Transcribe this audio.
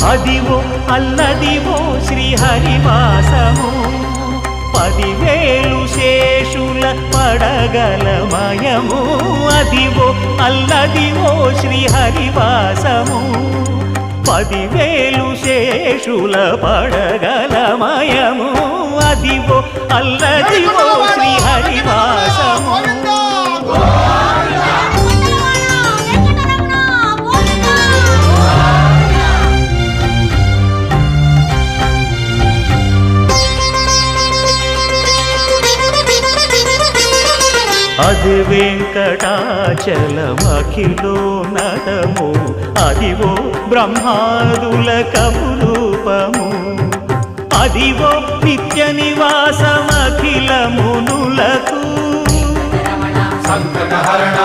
అదివో అల్లదివో శ్రీహరివాసము 10,000 శేషుల పడగలమయము అదివో అల్లదివో శ్రీహరివాసము 10,000 శేషుల పడగలమయము అదివో అల్లదివో శ్రీహరివాసము అది వెంకటాచలమఖిలోన్నతము అదివో బ్రహ్మాదుల కపురూపము అదివో నిత్య నివాసమఖిల మునులకు సంకటహరణ